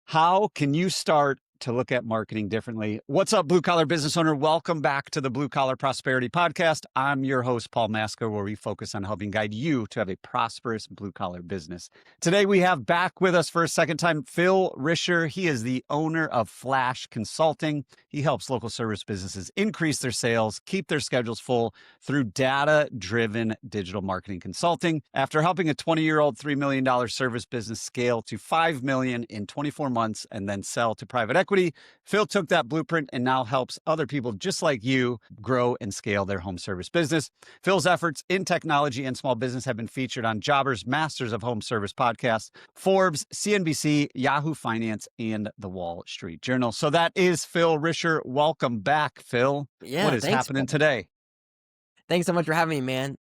How can you start to look at marketing differently? What's up, blue collar business owner? Welcome back to the Blue Collar Prosperity Podcast. I'm your host, Paul Maskill, where we focus on helping guide you to have a prosperous blue collar business. Today, we have back with us for a second time Phil Risher. He is the owner of Phlash Consulting. He helps local service businesses increase their sales, keep their schedules full through data driven digital marketing consulting. After helping a 20-year-old $3 million service business scale to $5 million in 24 months and then sell to private equity, Phil took that blueprint and now helps other people just like you grow and scale their home service business. Phil's efforts in technology and small business have been featured on Jobber's Masters of Home Service podcast, Forbes, CNBC, Yahoo Finance, and the Wall Street Journal. So that is Phil Risher. Welcome back, Phil. What Yeah, is thanks, happening Paul. today? Thanks so much for having me, man.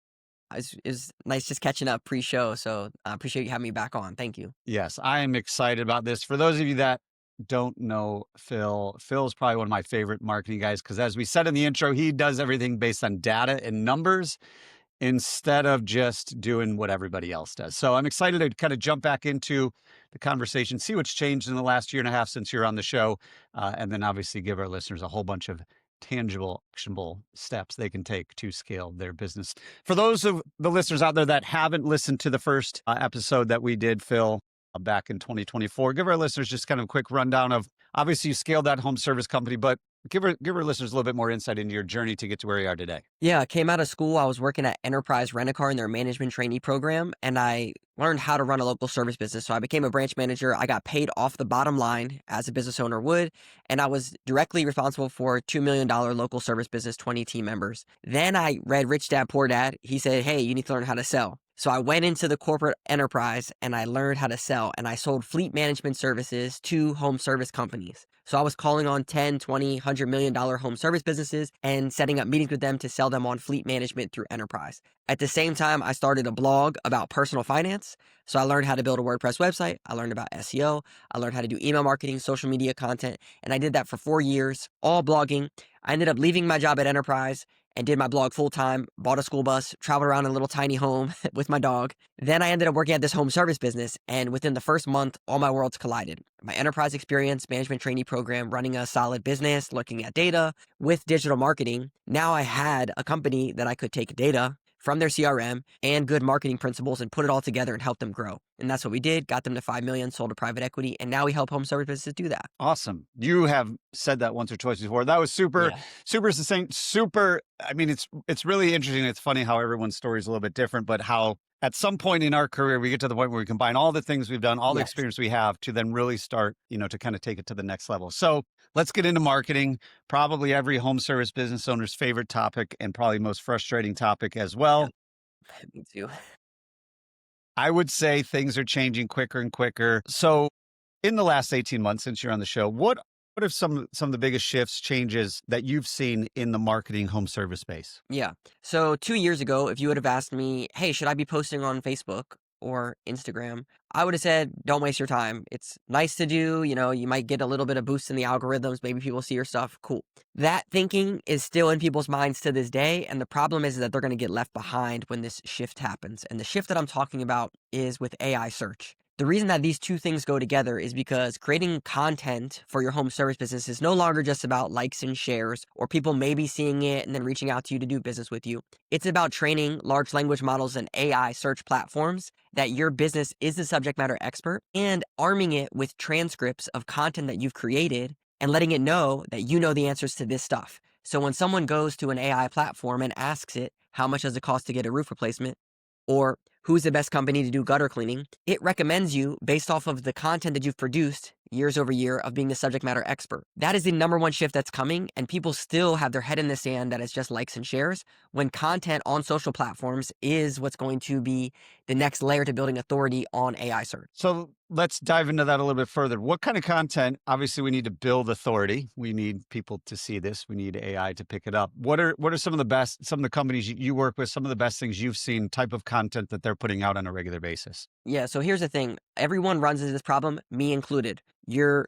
It's nice just catching up pre-show, so I appreciate you having me back on. Thank you. Yes, I am excited about this. For those of you that don't know Phil, Phil is probably one of my favorite marketing guys because, as we said in the intro, he does everything based on data and numbers instead of just doing what everybody else does. So I'm excited to kind of jump back into the conversation, see what's changed in the last year and a half since you're on the show, and then obviously give our listeners a whole bunch of tangible, actionable steps they can take to scale their business. For those of the listeners out there that haven't listened to the first episode that we did, Phil, back in 2024, give our listeners just kind of a quick rundown of, obviously you scaled that home service company, but give our listeners a little bit more insight into your journey to get to where you are today. Yeah, I came out of school. I was working at Enterprise Rent-A-Car in their management trainee program, and I learned how to run a local service business. So I became a branch manager. I got paid off the bottom line as a business owner would, and I was directly responsible for a $2 million local service business, 20 team members. Then I read Rich Dad, Poor Dad. He said, hey, you need to learn how to sell. So I went into the corporate enterprise and I learned how to sell, and I sold fleet management services to home service companies. So I was calling on 10, 20, $100 million home service businesses and setting up meetings with them to sell them on fleet management through enterprise. At the same time, I started a blog about personal finance. So I learned how to build a WordPress website. I learned about SEO. I learned how to do email marketing, social media content. And I did that for 4 years, all blogging. I ended up leaving my job at Enterprise and did my blog full time, bought a school bus, traveled around in a little tiny home with my dog. Then I ended up working at this home service business, and within the first month, all my worlds collided. My enterprise experience, management trainee program, running a solid business, looking at data with digital marketing. Now I had a company that I could take data from their CRM and good marketing principles and put it all together and help them grow. And that's what we did, got them to 5 million, sold to private equity, and now we help home service businesses do that. Awesome. You have said that once or twice before. That was super, Yeah. super succinct, super. I mean, it's really interesting. It's funny how everyone's story is a little bit different, but how at some point in our career, we get to the point where we combine all the things we've done, all the Yes. experience we have to then really start, to kind of take it to the next level. So let's get into marketing, probably every home service business owner's favorite topic and probably most frustrating topic as well. Me too. I would say things are changing quicker and quicker. So in the last 18 months since you're on the show, what are some of the biggest shifts, changes that you've seen in the marketing home service space? Yeah. So 2 years ago, if you would have asked me, hey, should I be posting on Facebook or Instagram? I would have said, don't waste your time. It's nice to do. You might get a little bit of boost in the algorithms. Maybe people see your stuff. Cool. That thinking is still in people's minds to this day. And the problem is that they're going to get left behind when this shift happens. And the shift that I'm talking about is with AI search. The reason that these two things go together is because creating content for your home service business is no longer just about likes and shares or people maybe seeing it and then reaching out to you to do business with you. It's about training large language models and AI search platforms that your business is the subject matter expert and arming it with transcripts of content that you've created and letting it know that you know the answers to this stuff. So when someone goes to an AI platform and asks it, how much does it cost to get a roof replacement? Or who's the best company to do gutter cleaning? It recommends you based off of the content that you've produced years over year of being the subject matter expert. That is the number one shift that's coming, and people still have their head in the sand that it's just likes and shares, when content on social platforms is what's going to be the next layer to building authority on AI search. So let's dive into that a little bit further. What kind of content? Obviously, we need to build authority. We need people to see this. We need AI to pick it up. What are some of the companies you work with, some of the best things you've seen, type of content that they're putting out on a regular basis? Yeah, so here's the thing. Everyone runs into this problem, me included. You're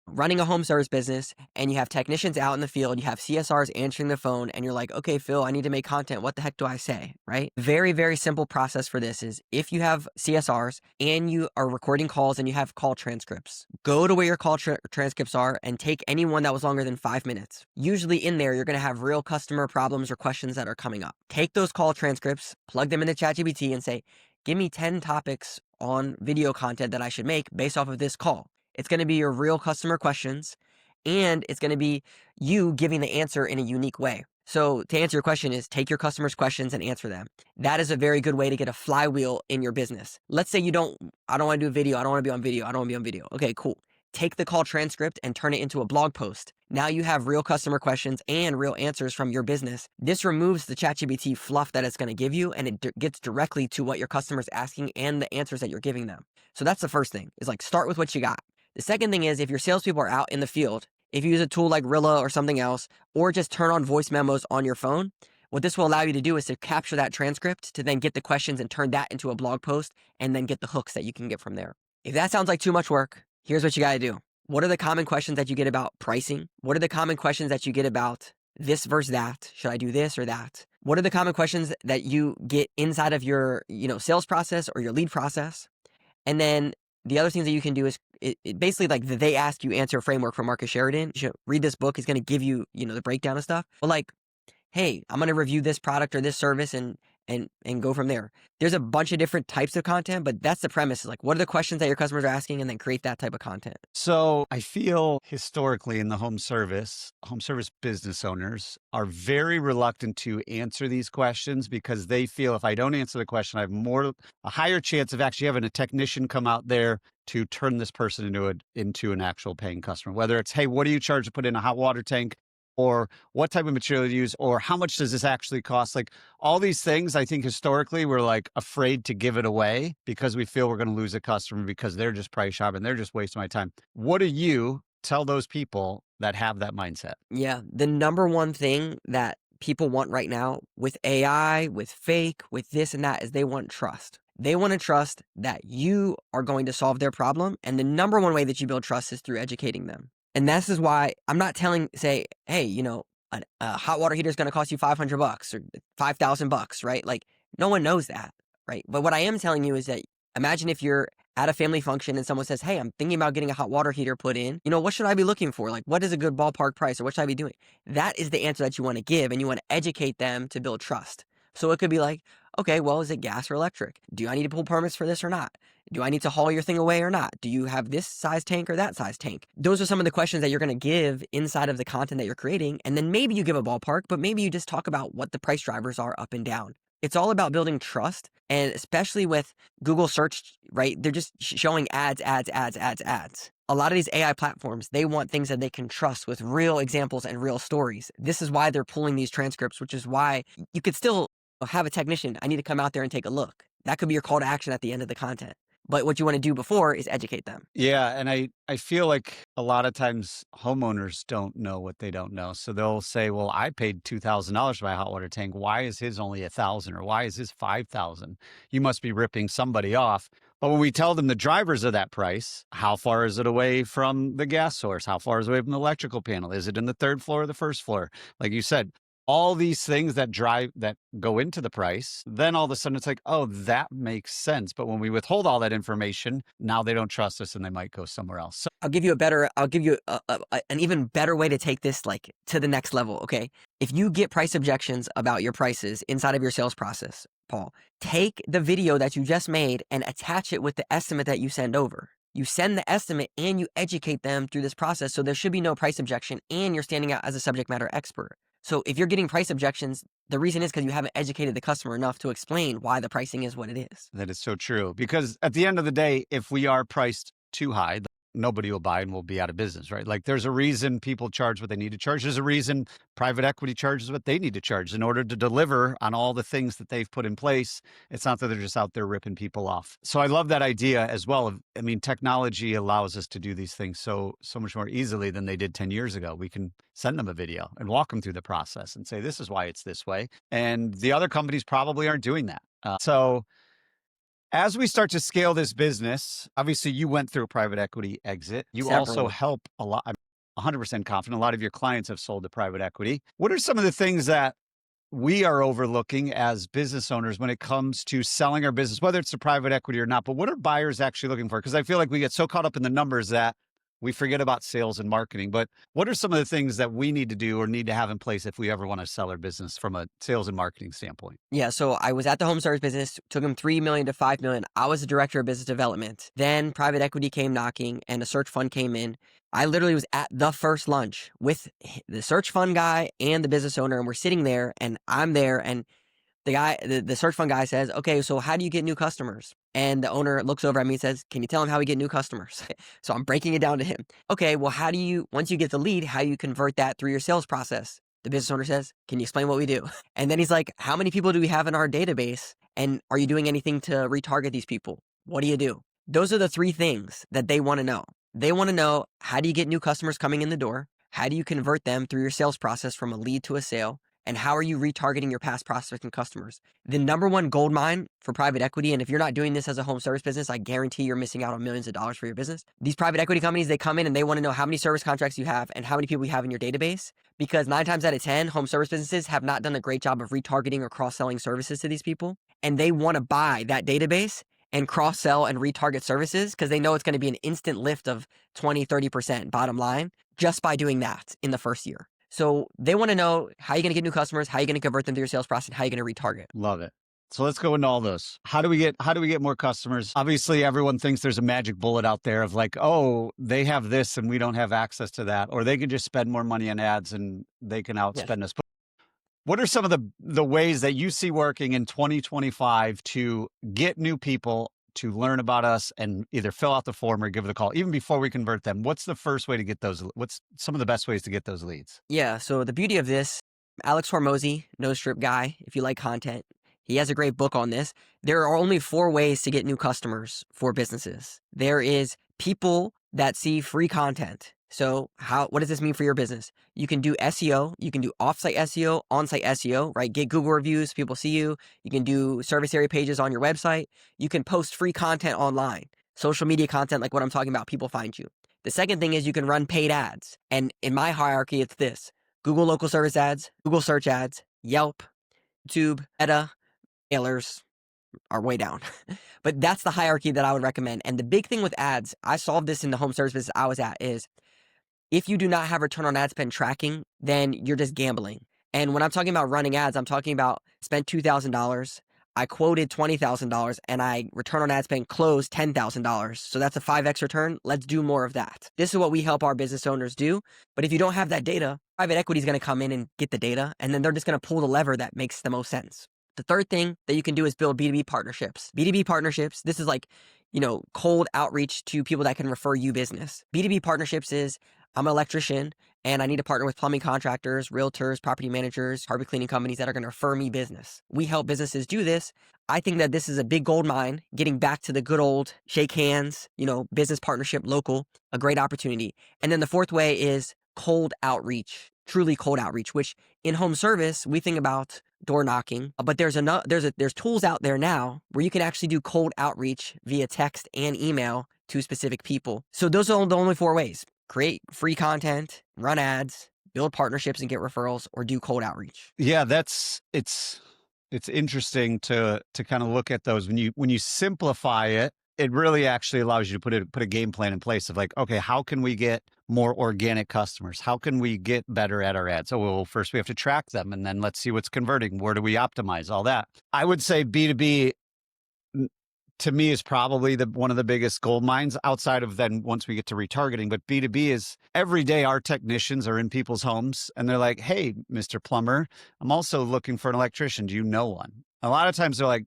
running a home service business and you have technicians out in the field, you have CSRs answering the phone, and you're like, okay, Phil, I need to make content. What the heck do I say? Right? Very, very simple process for this is if you have CSRs and you are recording calls and you have call transcripts, go to where your call transcripts are and take any one that was longer than 5 minutes. Usually in there, you're going to have real customer problems or questions that are coming up. Take those call transcripts, plug them into ChatGPT and say, give me 10 topics on video content that I should make based off of this call. It's going to be your real customer questions, and it's going to be you giving the answer in a unique way. So to answer your question is take your customers' questions and answer them. That is a very good way to get a flywheel in your business. Let's say I don't want to do a video. I don't want to be on video. I don't want to be on video. Okay, cool. Take the call transcript and turn it into a blog post. Now you have real customer questions and real answers from your business. This removes the ChatGPT fluff that it's going to give you, and it gets directly to what your customer's asking and the answers that you're giving them. So that's the first thing is like start with what you got. The second thing is if your salespeople are out in the field, if you use a tool like Rilla or something else, or just turn on voice memos on your phone, what this will allow you to do is to capture that transcript to then get the questions and turn that into a blog post and then get the hooks that you can get from there. If that sounds like too much work, here's what you got to do. What are the common questions that you get about pricing? What are the common questions that you get about this versus that? Should I do this or that? What are the common questions that you get inside of your, sales process or your lead process? And then the other things that you can do is it basically like the They Ask You Answer framework from Marcus Sheridan. You should read this book. He's going to give you, the breakdown of stuff. But like, hey, I'm going to review this product or this service and go from there. There's a bunch of different types of content, but that's the premise. Is like, what are the questions that your customers are asking, and then create that type of content. So I feel historically in the home service business owners are very reluctant to answer these questions because they feel if I don't answer the question, I have a higher chance of actually having a technician come out there to turn this person into an actual paying customer. Whether it's, hey, what do you charge to put in a hot water tank? Or what type of material you use, or how much does this actually cost? Like all these things, I think historically we're like afraid to give it away because we feel we're going to lose a customer because they're just price shopping. They're just wasting my time. What do you tell those people that have that mindset? Yeah. The number one thing that people want right now with AI, with fake, with this and that is they want trust. They want to trust that you are going to solve their problem. And the number one way that you build trust is through educating them. And this is why I'm not say, hey, a hot water heater is going to cost you $500 or $5,000, right? Like no one knows that, right? But what I am telling you is that imagine if you're at a family function and someone says, hey, I'm thinking about getting a hot water heater put in. What should I be looking for? Like, what is a good ballpark price or what should I be doing? That is the answer that you want to give, and you want to educate them to build trust. So it could be like, okay, well, is it gas or electric? Do I need to pull permits for this or not? Do I need to haul your thing away or not? Do you have this size tank or that size tank? Those are some of the questions that you're going to give inside of the content that you're creating. And then maybe you give a ballpark, but maybe you just talk about what the price drivers are up and down. It's all about building trust. And especially with Google search, right? They're just showing ads. A lot of these AI platforms, they want things that they can trust with real examples and real stories. This is why they're pulling these transcripts, which is why you could still have a technician. I need to come out there and take a look. That could be your call to action at the end of the content. But what you want to do before is educate them. Yeah. And I feel like a lot of times homeowners don't know what they don't know. So they'll say, well, I paid $2,000 for my hot water tank. Why is his only $1,000 or why is his $5,000? You must be ripping somebody off. But when we tell them the drivers of that price, how far is it away from the gas source? How far is it away from the electrical panel? Is it in the third floor or the first floor? Like you said, all these things that go into the price, then all of a sudden it's like, oh, that makes sense. But when we withhold all that information, now they don't trust us and they might go somewhere else. So I'll give you an even better way to take this like to the next level. Okay. If you get price objections about your prices inside of your sales process, Paul, take the video that you just made and attach it with the estimate that you send over. You send the estimate and you educate them through this process. So there should be no price objection and you're standing out as a subject matter expert. So if you're getting price objections, the reason is because you haven't educated the customer enough to explain why the pricing is what it is. that is so true. Because at the end of the day, if we are priced too high, nobody will buy and we'll be out of business, right? Like there's a reason people charge what they need to charge. There's a reason private equity charges what they need to charge in order to deliver on all the things that they've put in place. It's not that they're just out there ripping people off. So I love that idea as well. Technology allows us to do these things so much more easily than they did 10 years ago. We can send them a video and walk them through the process and say, this is why it's this way. And the other companies probably aren't doing that. As we start to scale this business, obviously you went through a private equity exit. You also Several. help a lot. I'm 100% confident a lot of your clients have sold to private equity. What are some of the things that we are overlooking as business owners when it comes to selling our business, whether it's to private equity or not? But what are buyers actually looking for? Because I feel like we get so caught up in the numbers that we forget about sales and marketing. But what are some of the things that we need to do or need to have in place if we ever want to sell our business from a sales and marketing standpoint? Yeah, so I was at the home service business, took them 3 million to 5 million. I was the director of business development. Then private equity came knocking and a search fund came in. I literally was at the first lunch with the search fund guy and the business owner, and we're sitting there and I'm there, and the search fund guy says, okay, so how do you get new customers? And the owner looks over at me and says, can you tell him how we get new customers? So I'm breaking it down to him. Okay, well, once you get the lead, how you convert that through your sales process? The business owner says, can you explain what we do? And then he's like, how many people do we have in our database? And are you doing anything to retarget these people? What do you do? Those are the three things that they want to know. They want to know, how do you get new customers coming in the door? How do you convert them through your sales process from a lead to a sale? And how are you retargeting your past prospects and customers? The number one gold mine for private equity, and if you're not doing this as a home service business, I guarantee you're missing out on millions of dollars for your business. These private equity companies, they come in and they want to know how many service contracts you have and how many people you have in your database, because 9 times out of 10, home service businesses have not done a great job of retargeting or cross-selling services to these people. And they want to buy that database and cross-sell and retarget services because they know it's going to be an instant lift of 20, 30% bottom line just by doing that in the first year. So they want to know how you're going to get new customers, how you're going to convert them through your sales process, and how you're going to retarget. Love it. So let's go into all those. How do we get more customers? Obviously, everyone thinks there's a magic bullet out there of like, oh, they have this and we don't have access to that, or they can just spend more money on ads and they can outspend us. But what are some of the ways that you see working in 2025 to get new people to learn about us and either fill out the form or give it a call, even before we convert them? What's the first way to get those? What's some of the best ways to get those leads? Yeah, so the beauty of this, Alex Hormozy, No Strip Guy, if you like content, he has a great book on this. There are only 4 ways to get new customers for businesses. There is people that see free content. So what does this mean for your business? You can do SEO, you can do offsite SEO, onsite SEO, right? Get Google reviews, people see you. You can do service area pages on your website. You can post free content online, social media content like what I'm talking about, people find you. The second thing is you can run paid ads. And in my hierarchy, it's this: Google local service ads, Google search ads, Yelp, YouTube, Meta, mailers are way down. But that's the hierarchy that I would recommend. And the big thing with ads, I solved this in the home service business I was at, is if you do not have return on ad spend tracking, then you're just gambling. And when I'm talking about running ads, I'm talking about spent $2,000. I quoted $20,000 and I return on ad spend closed $10,000. So that's a 5x return. Let's do more of that. This is what we help our business owners do. But if you don't have that data, private equity is going to come in and get the data, and then they're just going to pull the lever that makes the most sense. The third thing that you can do is build B2B partnerships. B2B partnerships, this is like, cold outreach to people that can refer you business. B2B partnerships is, I'm an electrician and I need to partner with plumbing contractors, realtors, property managers, carpet cleaning companies that are going to refer me business. We help businesses do this. I think that this is a big gold mine, getting back to the good old shake hands, business partnership, local, a great opportunity. And then the fourth way is cold outreach, truly cold outreach, which in home service, we think about door knocking, but there's tools out there now where you can actually do cold outreach via text and email to specific people. So those are the only 4 ways: create free content, run ads, build partnerships and get referrals, or do cold outreach. Yeah, it's interesting to kind of look at those. When you simplify it, it really actually allows you to put a game plan in place of like, okay, how can we get more organic customers? How can we get better at our ads? So, well, first we have to track them, and then let's see what's converting. Where do we optimize all that? I would say B2B to me is probably one of the biggest gold mines outside of then once we get to retargeting. But B2B is every day our technicians are in people's homes and they're like, hey, Mr. Plumber, I'm also looking for an electrician. Do you know one? A lot of times they're like,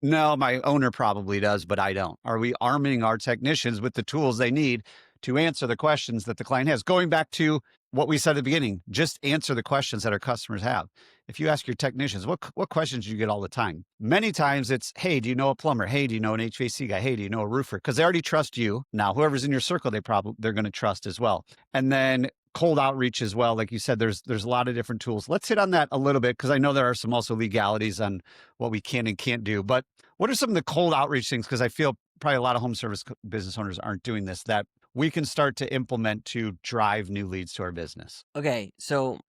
no, my owner probably does, but I don't. Are we arming our technicians with the tools they need to answer the questions that the client has? Going back to what we said at the beginning, just answer the questions that our customers have. If you ask your technicians, what questions do you get all the time? Many times it's, hey, do you know a plumber? Hey, do you know an HVAC guy? Hey, do you know a roofer? Because they already trust you. Now, whoever's in your circle, they're going to trust as well. And then cold outreach as well. Like you said, there's a lot of different tools. Let's hit on that a little bit because I know there are some also legalities on what we can and can't do. But what are some of the cold outreach things? Because I feel probably a lot of home service business owners aren't doing this, that we can start to implement to drive new leads to our business. Okay, so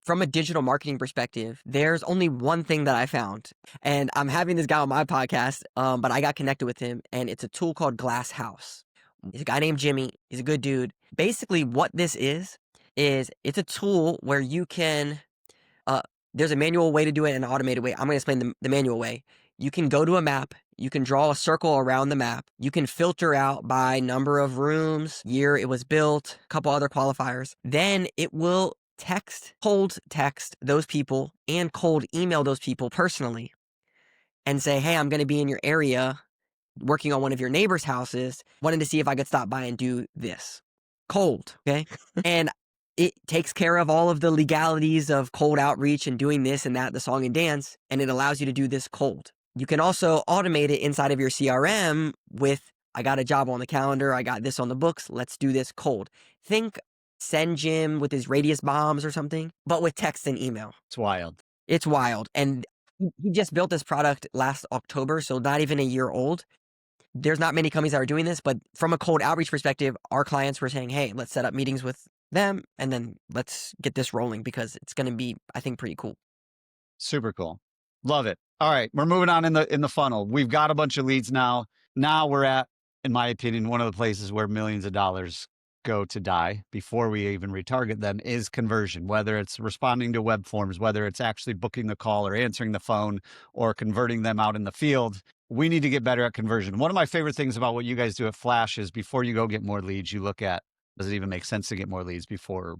from a digital marketing perspective, there's only one thing that I found, and I'm having this guy on my podcast, but I got connected with him, and it's a tool called Glass House. He's a guy named Jimmy. He's a good dude. Basically, what this is it's a tool where you can, uh, there's a manual way to do it and an automated way. I'm going to explain the manual way. You can go to a map. You can draw a circle around the map. You can filter out by number of rooms, year it was built, a couple other qualifiers. Then it will cold text those people and cold email those people personally and say, hey, I'm going to be in your area working on one of your neighbor's houses, wanted to see if I could stop by and do this. Cold, okay? And it takes care of all of the legalities of cold outreach and doing this and that, the song and dance, and it allows you to do this cold. You can also automate it inside of your CRM with, I got a job on the calendar, I got this on the books, let's do this cold. Think Send Jim with his radius bombs or something, but with text and email. It's wild. It's wild. And he just built this product last October, so not even a year old. There's not many companies that are doing this, but from a cold outreach perspective, our clients were saying, hey, let's set up meetings with them and then let's get this rolling because it's going to be, I think, pretty cool. Super cool. Love it. All right, we're moving on in the funnel. We've got a bunch of leads now. Now we're at, in my opinion, one of the places where millions of dollars go to die before we even retarget them is conversion, whether it's responding to web forms, whether it's actually booking the call or answering the phone or converting them out in the field. We need to get better at conversion. One of my favorite things about what you guys do at Phlash is before you go get more leads, you look at, does it even make sense to get more leads before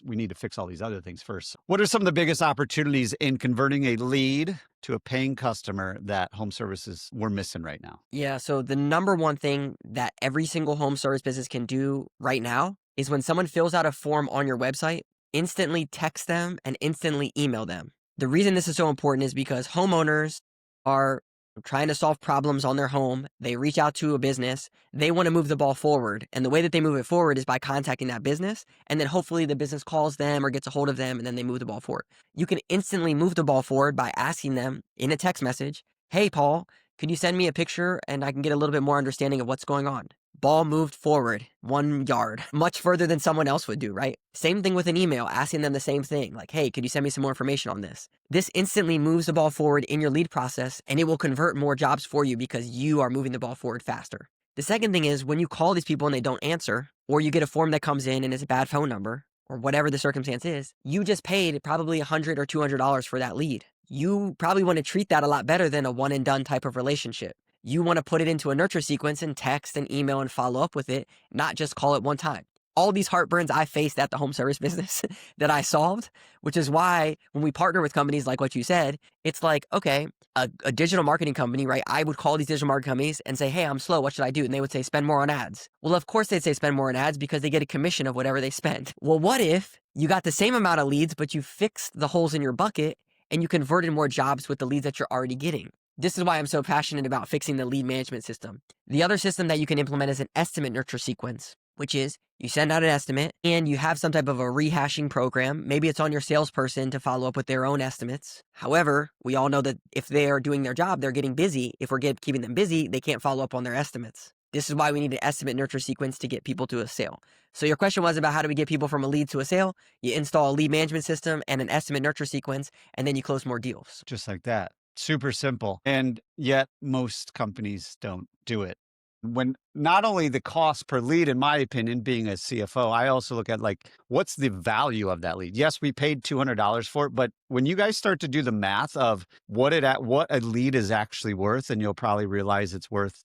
we need to fix all these other things first. What are some of the biggest opportunities in converting a lead to a paying customer that home services we're missing right now? Yeah, so the number one thing that every single home service business can do right now is when someone fills out a form on your website, instantly text them and instantly email them. The reason this is so important is because homeowners are trying to solve problems on their home. They reach out to a business. They want to move the ball forward. And the way that they move it forward is by contacting that business. And then hopefully the business calls them or gets a hold of them and then they move the ball forward. You can instantly move the ball forward by asking them in a text message, hey, Paul, could you send me a picture and I can get a little bit more understanding of what's going on? Ball moved forward 1 yard, much further than someone else would do, right? Same thing with an email, asking them the same thing, like, hey, could you send me some more information on this? This instantly moves the ball forward in your lead process, and it will convert more jobs for you because you are moving the ball forward faster. The second thing is when you call these people and they don't answer, or you get a form that comes in and it's a bad phone number, or whatever the circumstance is, you just paid probably $100 or $200 for that lead. You probably want to treat that a lot better than a one and done type of relationship. You want to put it into a nurture sequence and text and email and follow up with it, not just call it one time. All these heartburns I faced at the home service business that I solved, which is why when we partner with companies like what you said, it's like, okay, a digital marketing company, right? I would call these digital marketing companies and say, hey, I'm slow. What should I do? And they would say, spend more on ads. Well, of course they'd say spend more on ads because they get a commission of whatever they spend. Well, what if you got the same amount of leads, but you fixed the holes in your bucket and you converted more jobs with the leads that you're already getting? This is why I'm so passionate about fixing the lead management system. The other system that you can implement is an estimate nurture sequence, which is you send out an estimate and you have some type of a rehashing program. Maybe it's on your salesperson to follow up with their own estimates. However, we all know that if they are doing their job, they're getting busy. If we're keeping them busy, they can't follow up on their estimates. This is why we need an estimate nurture sequence to get people to a sale. So your question was about how do we get people from a lead to a sale? You install a lead management system and an estimate nurture sequence, and then you close more deals. Just like that. Super simple. And yet most companies don't do it. When not only the cost per lead, in my opinion, being a CFO, I also look at like, what's the value of that lead? Yes, we paid $200 for it, but when you guys start to do the math of what a lead is actually worth, and you'll probably realize it's worth,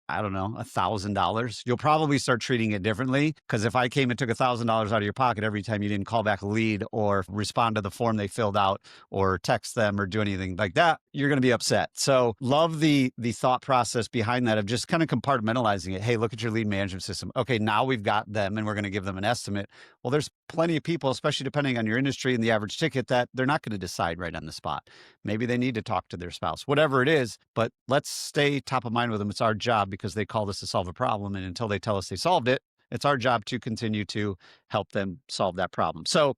I don't know, $1,000, you'll probably start treating it differently. Because if I came and took $1,000 out of your pocket every time you didn't call back a lead or respond to the form they filled out or text them or do anything like that, you're going to be upset. So love the thought process behind that of just kind of compartmentalizing it. Hey, look at your lead management system. Okay, now we've got them and we're going to give them an estimate. Well, there's plenty of people, especially depending on your industry and the average ticket, that they're not going to decide right on the spot. Maybe they need to talk to their spouse, whatever it is, but let's stay top of mind with them. It's our job because they called us to solve a problem. And until they tell us they solved it, It's our job to continue to help them solve that problem. So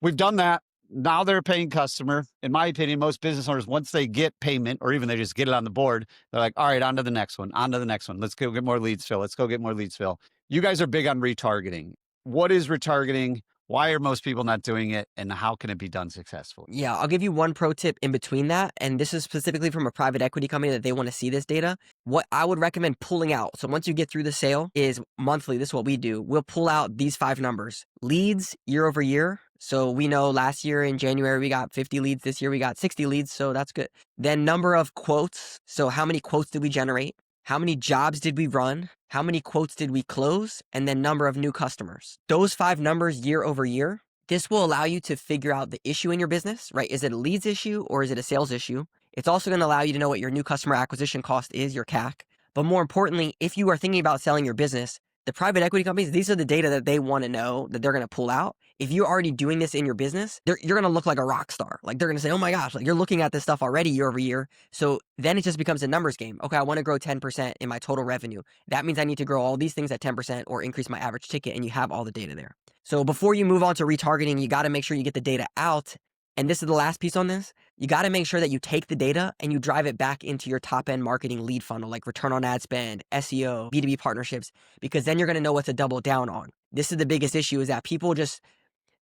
we've done that. Now they're a paying customer. In my opinion, most business owners, once they get payment or even they just get it on the board, they're like, all right, on to the next one, on to the next one. Let's go get more leads, Phil. Let's go get more leads, Phil. You guys are big on retargeting. What is retargeting? Why are most people not doing it? And how can it be done successfully? Yeah, I'll give you one pro tip in between that. And this is specifically from a private equity company that they want to see this data. What I would recommend pulling out. So once you get through the sale is monthly. This is what we do. We'll pull out these 5 numbers. Leads year over year. So we know last year in January, we got 50 leads. This year we got 60 leads. So that's good. Then number of quotes. So how many quotes did we generate? How many jobs did we run? How many quotes did we close? And then number of new customers. Those 5 numbers year over year. This will allow you to figure out the issue in your business, right? Is it a leads issue or is it a sales issue? It's also going to allow you to know what your new customer acquisition cost is, your CAC. But more importantly, if you are thinking about selling your business, the private equity companies, these are the data that they want to know that they're going to pull out. If you're already doing this in your business, you're going to look like a rock star. Like they're going to say, oh my gosh, like you're looking at this stuff already year over year. So then it just becomes a numbers game. Okay, I want to grow 10% in my total revenue. That means I need to grow all these things at 10% or increase my average ticket, and you have all the data there. So before you move on to retargeting, you got to make sure you get the data out. And this is the last piece on this. You got to make sure that you take the data and you drive it back into your top end marketing lead funnel, like return on ad spend, SEO, B2B partnerships, because then you're going to know what to double down on. This is the biggest issue, is that people just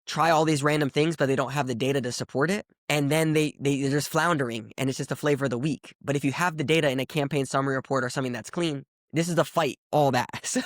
try all these random things, but they don't have the data to support it. And then they're just floundering and it's just a flavor of the week. But if you have the data in a campaign summary report or something that's clean, this is the fight, all that. So,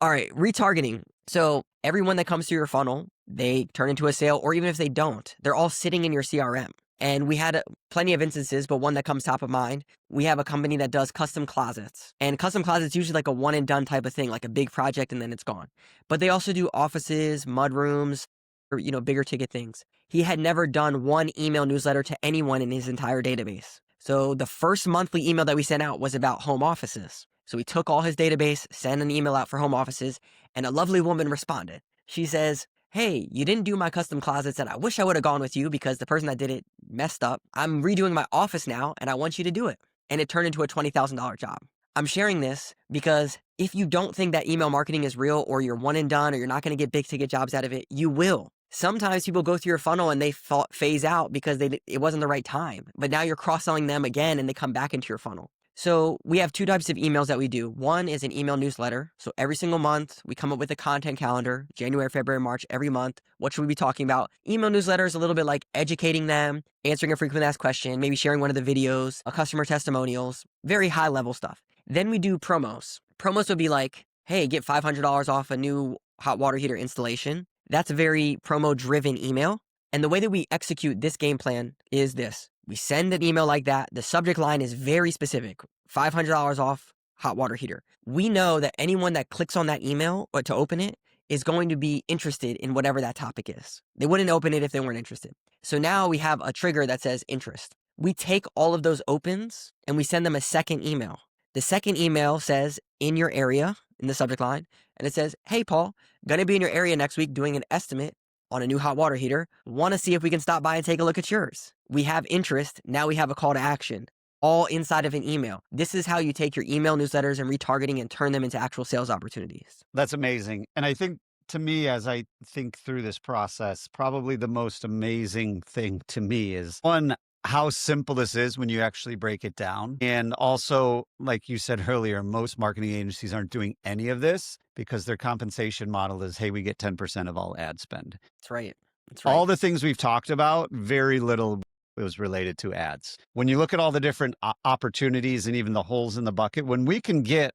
all right, retargeting. So everyone that comes through your funnel, they turn into a sale, or even if they don't, they're all sitting in your CRM. And we had plenty of instances, but one that comes top of mind, we have a company that does custom closets. And custom closets usually like a one and done type of thing, like a big project and then it's gone. But they also do offices, mudrooms, or bigger ticket things. He had never done one email newsletter to anyone in his entire database. So the first monthly email that we sent out was about home offices. So we took all his database, sent an email out for home offices, and a lovely woman responded. She says, hey, you didn't do my custom closets, and I wish I would have gone with you because the person that did it messed up. I'm redoing my office now, and I want you to do it. And it turned into a $20,000 job. I'm sharing this because if you don't think that email marketing is real, or you're one and done, or you're not going to get big ticket jobs out of it, you will. Sometimes people go through your funnel and they phase out because it wasn't the right time. But now you're cross-selling them again and they come back into your funnel. So we have 2 types of emails that we do. One is an email newsletter. So every single month, we come up with a content calendar, January, February, March, every month. What should we be talking about? Email newsletter is a little bit like educating them, answering a frequently asked question, maybe sharing one of the videos, a customer testimonials, very high level stuff. Then we do promos. Promos would be like, hey, get $500 off a new hot water heater installation. That's a very promo driven email. And the way that we execute this game plan is this. We send an email like that. The subject line is very specific. $500 off hot water heater. We know that anyone that clicks on that email or to open it is going to be interested in whatever that topic is. They wouldn't open it if they weren't interested. So now we have a trigger that says interest. We take all of those opens and we send them a second email. The second email says in your area in the subject line, and it says, hey, Paul, gonna be in your area next week doing an estimate on a new hot water heater. Want to see if we can stop by and take a look at yours. We have interest. Now we have a call to action, all inside of an email. This is how you take your email newsletters and retargeting and turn them into actual sales opportunities. That's amazing. And I think, to me, as I think through this process, probably the most amazing thing to me is, one, how simple this is when you actually break it down. And also, like you said earlier, most marketing agencies aren't doing any of this because their compensation model is, hey, we get 10% of all ad spend. That's right. That's right. All the things we've talked about, very little was related to ads. When you look at all the different opportunities and even the holes in the bucket, when we can get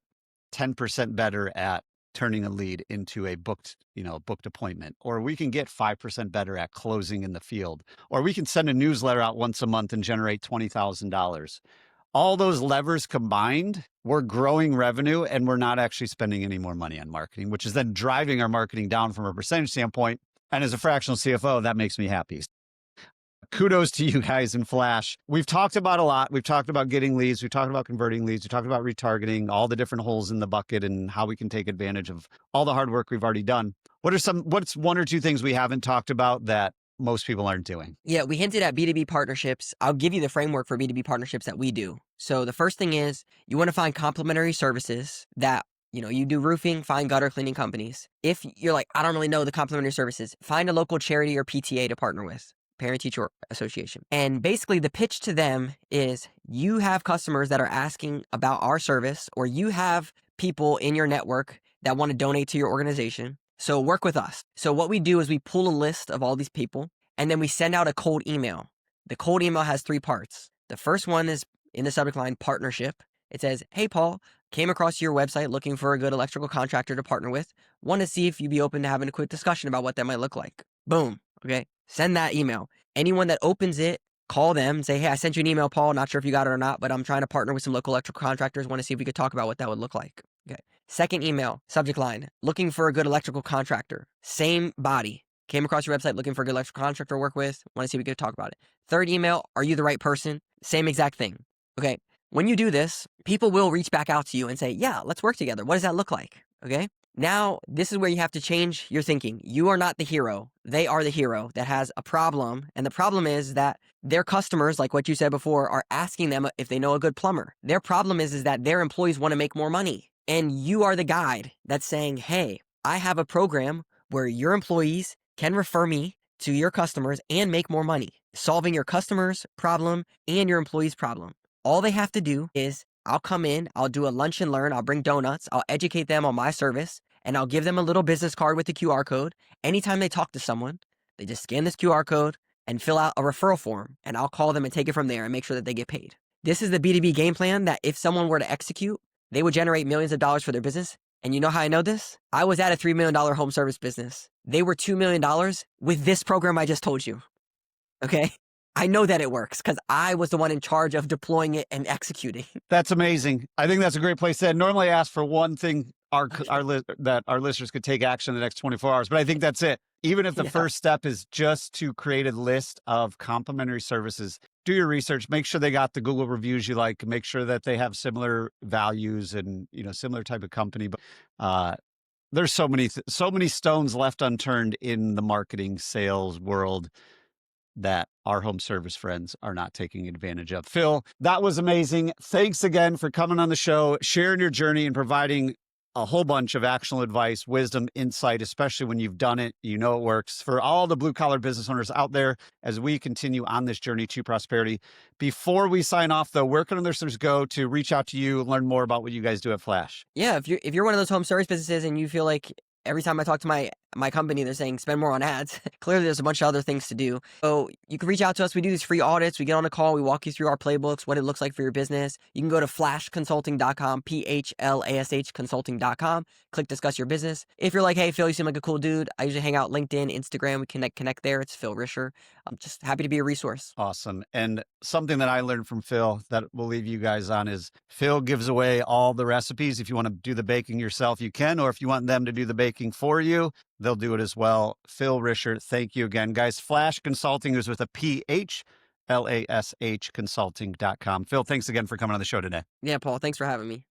10% better at turning a lead into a booked appointment, or we can get 5% better at closing in the field, or we can send a newsletter out once a month and generate $20,000. All those levers combined, we're growing revenue and we're not actually spending any more money on marketing, which is then driving our marketing down from a percentage standpoint. And as a fractional CFO, that makes me happy. Kudos to you guys in Phlash. We've talked about a lot. We've talked about getting leads. We've talked about converting leads. We've talked about retargeting, all the different holes in the bucket and how we can take advantage of all the hard work we've already done. What's 1 or 2 things we haven't talked about that most people aren't doing? Yeah, we hinted at B2B partnerships. I'll give you the framework for B2B partnerships that we do. So the first thing is you want to find complementary services that You do roofing, find gutter cleaning companies. If you're like, I don't really know the complementary services, find a local charity or PTA to partner with, parent teacher association. And basically the pitch to them is you have customers that are asking about our service, or you have people in your network that want to donate to your organization. So work with us. So what we do is we pull a list of all these people, and then we send out a cold email. The cold email has 3 parts. The first one is in the subject line, partnership. It says, hey, Paul, came across your website looking for a good electrical contractor to partner with. Want to see if you'd be open to having a quick discussion about what that might look like. Boom. Okay. Send that email. Anyone that opens it, call them and say, hey, I sent you an email, Paul. Not sure if you got it or not, but I'm trying to partner with some local electrical contractors. Want to see if we could talk about what that would look like. Okay. Second email, subject line, looking for a good electrical contractor. Same body. Came across your website looking for a good electrical contractor to work with. Want to see if we could talk about it. Third email, are you the right person? Same exact thing. Okay. When you do this, people will reach back out to you and say, yeah, let's work together. What does that look like? Okay. Now, this is where you have to change your thinking. You are not the hero. They are the hero that has a problem. And the problem is that their customers, like what you said before, are asking them if they know a good plumber. Their problem is that their employees want to make more money. And you are the guide that's saying, hey, I have a program where your employees can refer me to your customers and make more money, solving your customers' problem and your employees' problem. All they have to do is I'll come in, I'll do a lunch and learn, I'll bring donuts, I'll educate them on my service, and I'll give them a little business card with the QR code. Anytime they talk to someone, they just scan this QR code and fill out a referral form, and I'll call them and take it from there and make sure that they get paid. This is the B2B game plan that if someone were to execute, they would generate millions of dollars for their business. And you know how I know this? I was at a $3 million home service business. They were $2 million with this program I just told you. Okay? I know that it works because I was the one in charge of deploying it and executing. That's amazing. I think that's a great place to end. Normally I ask for one thing that our listeners could take action in the next 24 hours, but I think that's it. Even if the first step is just to create a list of complementary services, do your research, make sure they got the Google reviews you like, make sure that they have similar values and, similar type of company. But there's so many stones left unturned in the marketing sales world that our home service friends are not taking advantage of. Phil, that was amazing. Thanks again for coming on the show, sharing your journey and providing a whole bunch of actionable advice, wisdom, insight, especially when you've done it, it works. For all the blue collar business owners out there, as we continue on this journey to prosperity. Before we sign off though, where can our listeners go to reach out to you and learn more about what you guys do at Phlash? Yeah, if you're one of those home service businesses and you feel like every time I talk to my company, they're saying spend more on ads. Clearly, there's a bunch of other things to do. So you can reach out to us. We do these free audits. We get on a call. We walk you through our playbooks, what it looks like for your business. You can go to phlashconsulting.com, PHLASH consulting.com. Click discuss your business. If you're like, hey, Phil, you seem like a cool dude. I usually hang out LinkedIn, Instagram. We connect there. It's Phil Risher. I'm just happy to be a resource. Awesome. And something that I learned from Phil that we'll leave you guys on is Phil gives away all the recipes. If you want to do the baking yourself, you can, or if you want them to do the baking for you, they'll do it as well. Phil Risher, thank you again, guys. Phlash Consulting is with a PH, LASH consulting.com. Phil, thanks again for coming on the show today. Yeah, Paul, thanks for having me.